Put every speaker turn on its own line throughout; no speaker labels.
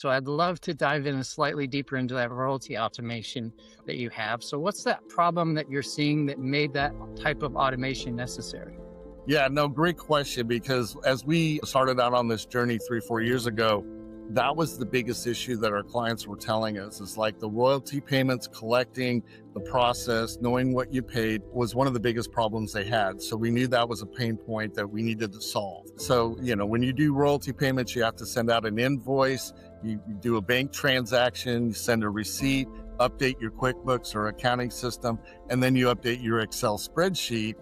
So I'd love to dive in slightly deeper into that royalty automation that you have. So what's that problem that you're seeing that made that type of automation necessary?
Yeah, no, great question. Because as we started out on this journey 3, 4 years ago, that was the biggest issue that our clients were telling us is like the royalty payments, collecting the process, knowing what you paid was one of the biggest problems they had. So we knew that was a pain point that we needed to solve. So, when you do royalty payments, you have to send out an invoice, you do a bank transaction, you send a receipt, update your QuickBooks or accounting system, and then you update your Excel spreadsheet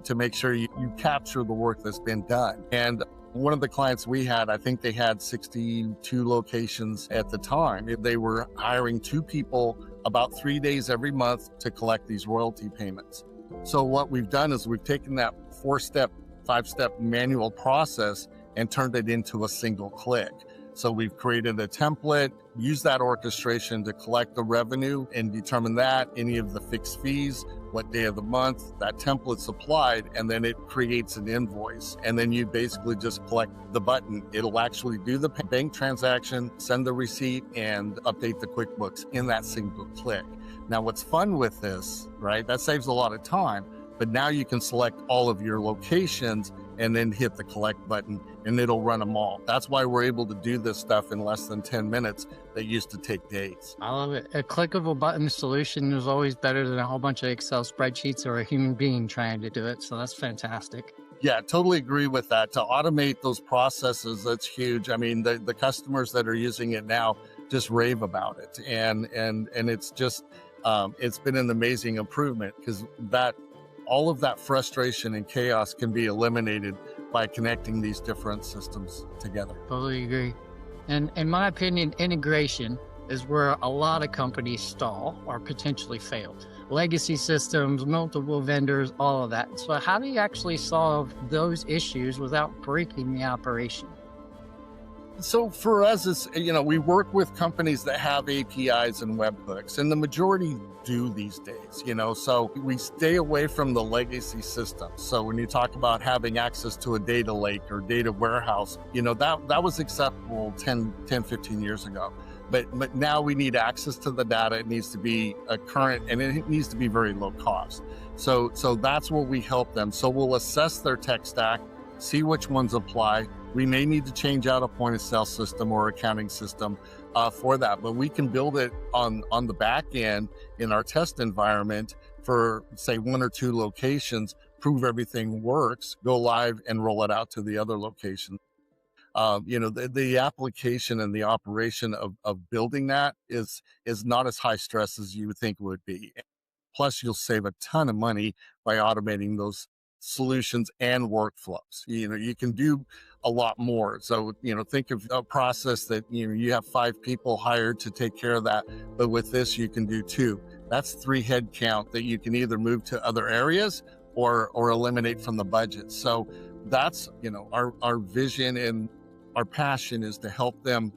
to make sure you capture the work that's been done. And one of the clients we had, I think they had 62 locations at the time. They were hiring 2 people about 3 days every month to collect these royalty payments. So what we've done is we've taken that 4-step, 5-step manual process and turned it into a single click. So we've created a template, use that orchestration to collect the revenue and determine that, any of the fixed fees, what day of the month, that template's applied, and then it creates an invoice. And then you basically just click the button. It'll actually do the bank transaction, send the receipt, and update the QuickBooks in that single click. Now, what's fun with this, right? That saves a lot of time, but now you can select all of your locations and then hit the collect button and it'll run them all. That's why we're able to do this stuff in less than 10 minutes that used to take days.
I love it. A clickable button solution is always better than a whole bunch of Excel spreadsheets or a human being trying to do it. So that's fantastic.
Yeah, totally agree with that. To automate those processes, that's huge. I mean, the customers that are using it now just rave about it. And it's just, it's been an amazing improvement because all of that frustration and chaos can be eliminated by connecting these different systems together.
Totally agree. And in my opinion, integration is where a lot of companies stall or potentially fail. Legacy systems, multiple vendors, all of that. So how do you actually solve those issues without breaking the operation?
So for us, it's, we work with companies that have APIs and webhooks, and the majority do these days, so we stay away from the legacy systems. So when you talk about having access to a data lake or data warehouse, that was acceptable 15 years ago. But now we need access to the data. It needs to be a current, and it needs to be very low cost. So that's where we help them. So we'll assess their tech stack, see which ones apply. We may need to change out a point of sale system or accounting system for that, but we can build it on the back end in our test environment for, say, 1 or 2 locations, prove everything works, go live and roll it out to the other locations. The application and the operation of building that is not as high stress as you would think it would be. Plus, you'll save a ton of money by automating those solutions and workflows. You can do a lot more. So, think of a process that, you have 5 people hired to take care of that. But with this, you can do 2. That's 3 head count that you can either move to other areas or eliminate from the budget. So that's, our vision and our passion is to help them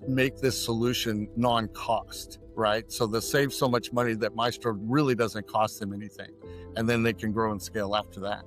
make this solution non-cost, right? So they save so much money that Maestro really doesn't cost them anything. And then they can grow and scale after that.